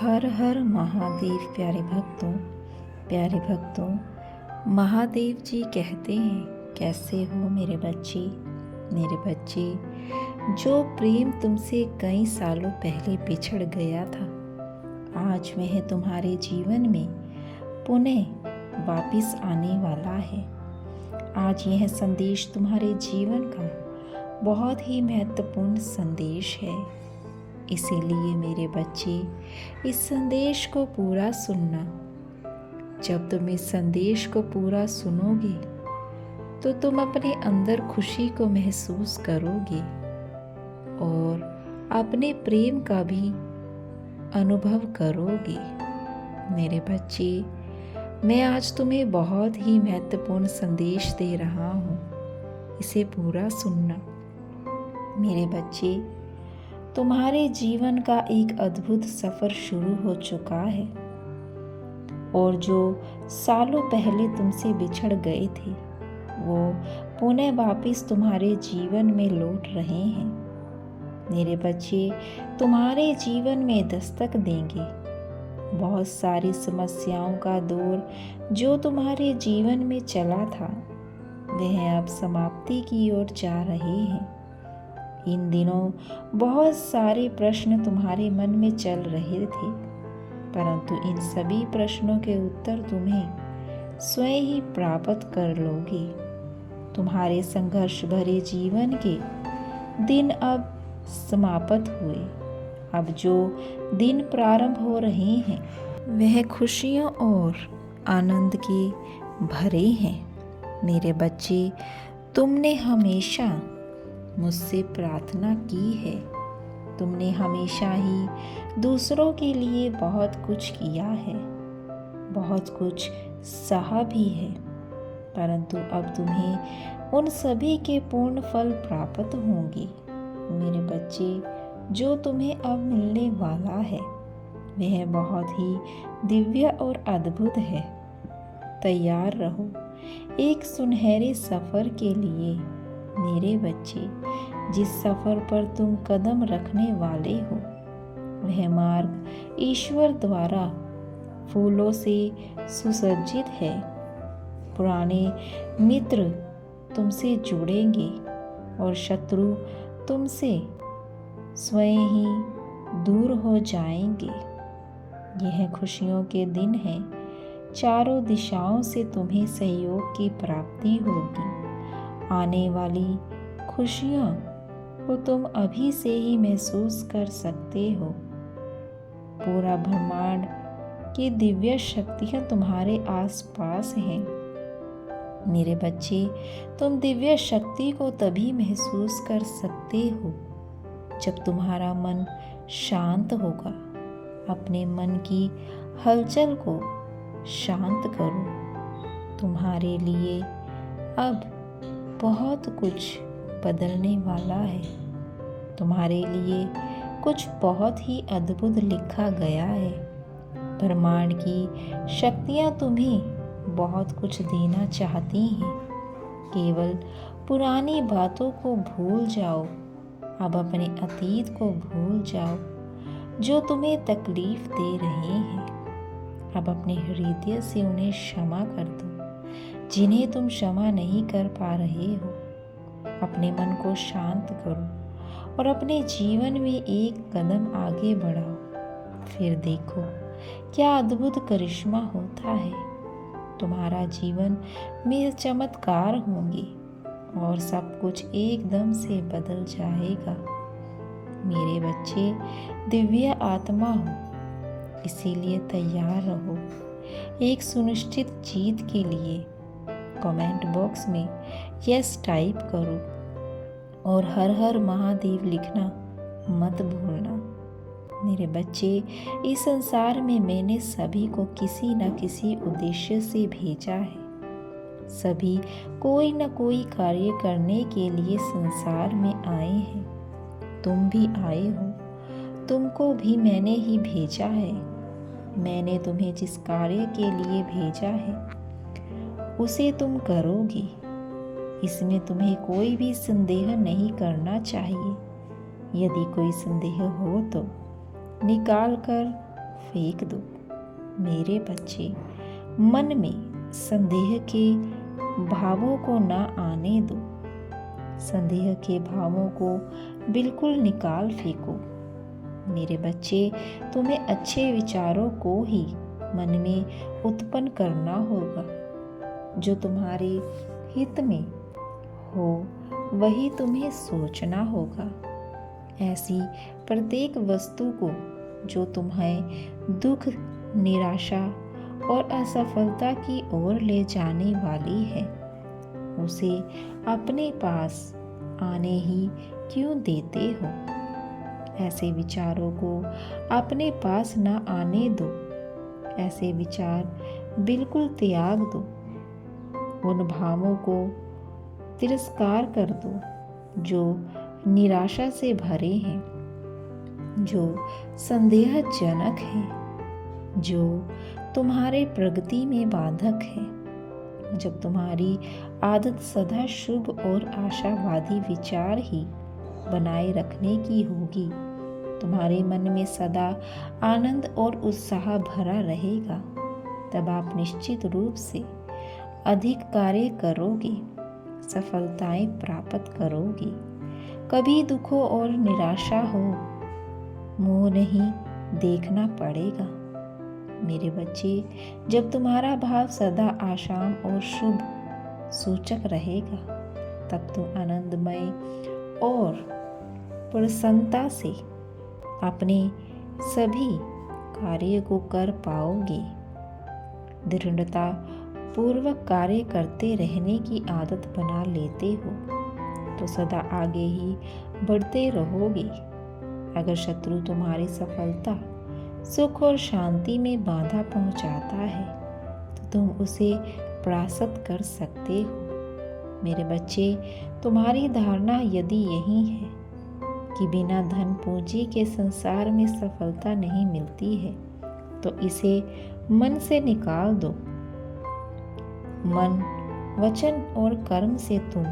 हर हर महादेव। प्यारे भक्तों, महादेव जी कहते हैं, कैसे हो मेरे बच्चे। जो प्रेम तुमसे कई सालों पहले बिछड़ गया था, आज वह तुम्हारे जीवन में पुनः वापिस आने वाला है। आज यह संदेश तुम्हारे जीवन का बहुत ही महत्वपूर्ण संदेश है। इसीलिए मेरे बच्चे, इस संदेश को पूरा सुनना। जब तुम इस संदेश को पूरा सुनोगे तो तुम अपने अंदर खुशी को महसूस करोगे और अपने प्रेम का भी अनुभव करोगे। मेरे बच्चे, मैं आज तुम्हें बहुत ही महत्वपूर्ण संदेश दे रहा हूँ, इसे पूरा सुनना। मेरे बच्चे, तुम्हारे जीवन का एक अद्भुत सफ़र शुरू हो चुका है और जो सालों पहले तुमसे बिछड़ गए थे वो पुनः वापिस तुम्हारे जीवन में लौट रहे हैं। मेरे बच्चे, तुम्हारे जीवन में दस्तक देंगे। बहुत सारी समस्याओं का दौर जो तुम्हारे जीवन में चला था वह अब समाप्ति की ओर जा रहे हैं। इन दिनों बहुत सारे प्रश्न तुम्हारे मन में चल रहे थे, परंतु इन सभी प्रश्नों के उत्तर तुम्हें स्वयं ही प्राप्त कर लोगे। तुम्हारे संघर्ष भरे जीवन के दिन अब समाप्त हुए। अब जो दिन प्रारंभ हो रहे हैं वह खुशियों और आनंद के भरे हैं। मेरे बच्चे, तुमने हमेशा मुझसे प्रार्थना की है। तुमने हमेशा ही दूसरों के लिए बहुत कुछ किया है, बहुत कुछ सहा भी है, परंतु अब तुम्हें उन सभी के पूर्ण फल प्राप्त होंगे। मेरे बच्चे, जो तुम्हें अब मिलने वाला है वह बहुत ही दिव्य और अद्भुत है। तैयार रहो एक सुनहरे सफ़र के लिए। मेरे बच्चे, जिस सफ़र पर तुम कदम रखने वाले हो वह मार्ग ईश्वर द्वारा फूलों से सुसज्जित है। पुराने मित्र तुमसे जुड़ेंगे और शत्रु तुमसे स्वयं ही दूर हो जाएंगे। यह खुशियों के दिन हैं। चारों दिशाओं से तुम्हें सहयोग की प्राप्ति होगी। आने वाली खुशियों को तुम अभी से ही महसूस कर सकते हो। पूरा ब्रह्मांड की दिव्य शक्तियाँ तुम्हारे आसपास हैं। मेरे बच्चे, तुम दिव्य शक्ति को तभी महसूस कर सकते हो जब तुम्हारा मन शांत होगा। अपने मन की हलचल को शांत करो। तुम्हारे लिए अब बहुत कुछ बदलने वाला है। तुम्हारे लिए कुछ बहुत ही अद्भुत लिखा गया है। ब्रह्मांड की शक्तियाँ तुम्हें बहुत कुछ देना चाहती हैं। केवल पुरानी बातों को भूल जाओ। अब अपने अतीत को भूल जाओ जो तुम्हें तकलीफ दे रहे हैं। अब अपने हृदय से उन्हें क्षमा कर दो जिन्हें तुम क्षमा नहीं कर पा रहे हो। अपने मन को शांत करो और अपने जीवन में एक कदम आगे बढ़ाओ। फिर देखो क्या अद्भुत करिश्मा होता है। तुम्हारा जीवन में चमत्कार होंगे और सब कुछ एकदम से बदल जाएगा। मेरे बच्चे, दिव्य आत्मा हो, इसीलिए तैयार रहो एक सुनिश्चित जीत के लिए। कमेंट बॉक्स में यस टाइप करो और हर हर महादेव लिखना मत भूलना। मेरे बच्चे, इस संसार में मैंने सभी को किसी न किसी उद्देश्य से भेजा है। सभी कोई न कोई कार्य करने के लिए संसार में आए हैं। तुम भी आए हो, तुमको भी मैंने ही भेजा है। मैंने तुम्हें जिस कार्य के लिए भेजा है उसे तुम करोगे। इसमें तुम्हें कोई भी संदेह नहीं करना चाहिए। यदि कोई संदेह हो तो निकाल कर फेंक दो। मेरे बच्चे, मन में संदेह के भावों को न आने दो। संदेह के भावों को बिल्कुल निकाल फेंको। मेरे बच्चे, तुम्हें अच्छे विचारों को ही मन में उत्पन्न करना होगा। जो तुम्हारे हित में हो वही तुम्हें सोचना होगा। ऐसी प्रत्येक वस्तु को जो तुम्हें दुख, निराशा और असफलता की ओर ले जाने वाली है, उसे अपने पास आने ही क्यों देते हो? ऐसे विचारों को अपने पास न आने दो। ऐसे विचार बिल्कुल त्याग दो। उन भावों को तिरस्कार कर दो जो निराशा से भरे हैं, जो संदेहजनक हैं, जो तुम्हारे प्रगति में बाधक है। जब तुम्हारी आदत सदा शुभ और आशावादी विचार ही बनाए रखने की होगी, तुम्हारे मन में सदा आनंद और उत्साह भरा रहेगा, तब आप निश्चित रूप से अधिक कार्य करोगे, सफलताएं प्राप्त करोगे। कभी दुखों और निराशा हो मुंह नहीं देखना पड़ेगा। मेरे बच्चे, जब तुम्हारा भाव सदा आशाम और शुभ सूचक रहेगा, तब तुम आनंदमय और प्रसन्नता से अपने सभी कार्य को कर पाओगे। दृढ़ता पूर्वक कार्य करते रहने की आदत बना लेते हो तो सदा आगे ही बढ़ते रहोगे। अगर शत्रु तुम्हारी सफलता, सुख और शांति में बाधा पहुंचाता है तो तुम उसे परास्त कर सकते हो। मेरे बच्चे, तुम्हारी धारणा यदि यही है कि बिना धन पूंजी के संसार में सफलता नहीं मिलती है, तो इसे मन से निकाल दो। मन, वचन और कर्म से तुम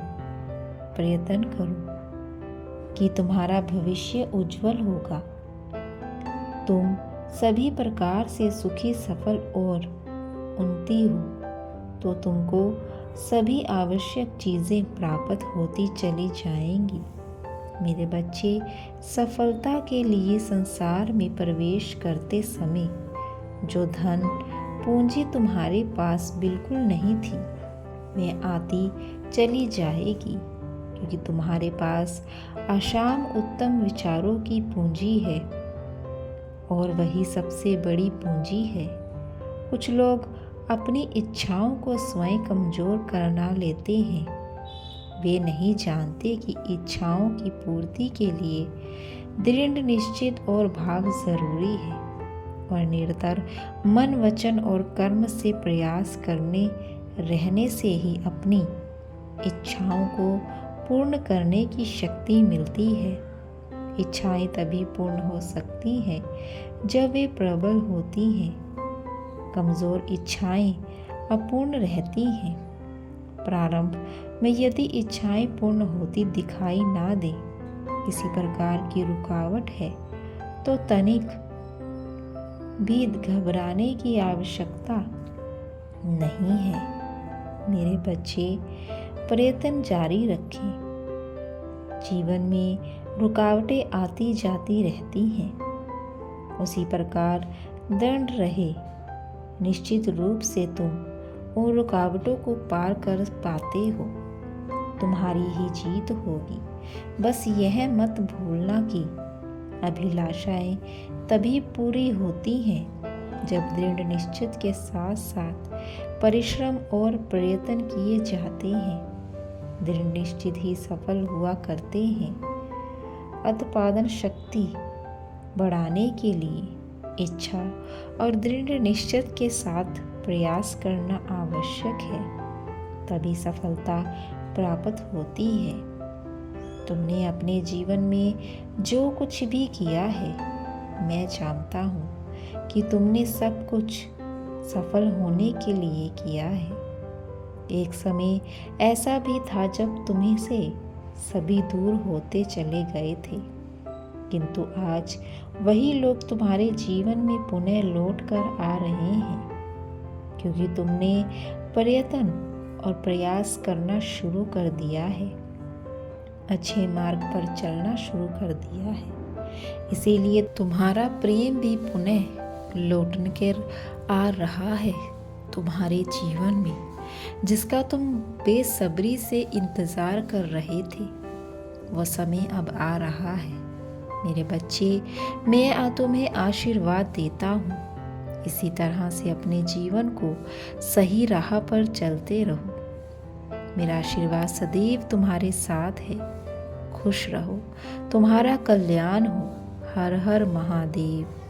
प्रयत्न करो कि तुम्हारा भविष्य उज्जवल होगा। तुम सभी प्रकार से सुखी, सफल और उन्नति हो तो तुमको सभी आवश्यक चीज़ें प्राप्त होती चली जाएंगी। मेरे बच्चे, सफलता के लिए संसार में प्रवेश करते समय जो धन पूंजी तुम्हारे पास बिल्कुल नहीं थी, वह आती चली जाएगी, क्योंकि तुम्हारे पास आशाम उत्तम विचारों की पूंजी है और वही सबसे बड़ी पूंजी है। कुछ लोग अपनी इच्छाओं को स्वयं कमजोर करना लेते हैं। वे नहीं जानते कि इच्छाओं की पूर्ति के लिए दृढ़ निश्चित और भाव जरूरी है और निरंतर मन, वचन और कर्म से प्रयास करने रहने से ही अपनी इच्छाओं को पूर्ण करने की शक्ति मिलती है। इच्छाएं तभी पूर्ण हो सकती हैं जब वे प्रबल होती हैं। कमजोर इच्छाएं अपूर्ण रहती हैं। प्रारंभ में यदि इच्छाएं पूर्ण होती दिखाई ना दे, किसी प्रकार की रुकावट है, तो तनिक भी घबराने की आवश्यकता नहीं है। मेरे बच्चे, प्रयत्न जारी रखें। जीवन में रुकावटें आती जाती रहती हैं, उसी प्रकार दृढ़ रहे। निश्चित रूप से तुम उन रुकावटों को पार कर पाते हो। तुम्हारी ही जीत होगी। बस यह मत भूलना कि अभिलाषाएं तभी पूरी होती हैं जब दृढ़ निश्चित के साथ साथ परिश्रम और प्रयत्न किए जाते हैं। दृढ़ निश्चित ही सफल हुआ करते हैं। उत्पादन शक्ति बढ़ाने के लिए इच्छा और दृढ़ निश्चित के साथ प्रयास करना आवश्यक है, तभी सफलता प्राप्त होती है। तुमने अपने जीवन में जो कुछ भी किया है, मैं जानता हूँ कि तुमने सब कुछ सफल होने के लिए किया है। एक समय ऐसा भी था जब तुम्हें से सभी दूर होते चले गए थे, किंतु आज वही लोग तुम्हारे जीवन में पुनः लौट कर आ रहे हैं, क्योंकि तुमने प्रयत्न और प्रयास करना शुरू कर दिया है, अच्छे मार्ग पर चलना शुरू कर दिया है। इसीलिए तुम्हारा प्रेम भी पुनः लौट कर आ रहा है तुम्हारे जीवन में, जिसका तुम बेसब्री से इंतज़ार कर रहे थे। वह समय अब आ रहा है मेरे बच्चे। मैं तुम्हें आशीर्वाद देता हूँ, इसी तरह से अपने जीवन को सही राह पर चलते रहो। मेरा आशीर्वाद सदैव तुम्हारे साथ है। खुश रहो, तुम्हारा कल्याण हो। हर हर महादेव।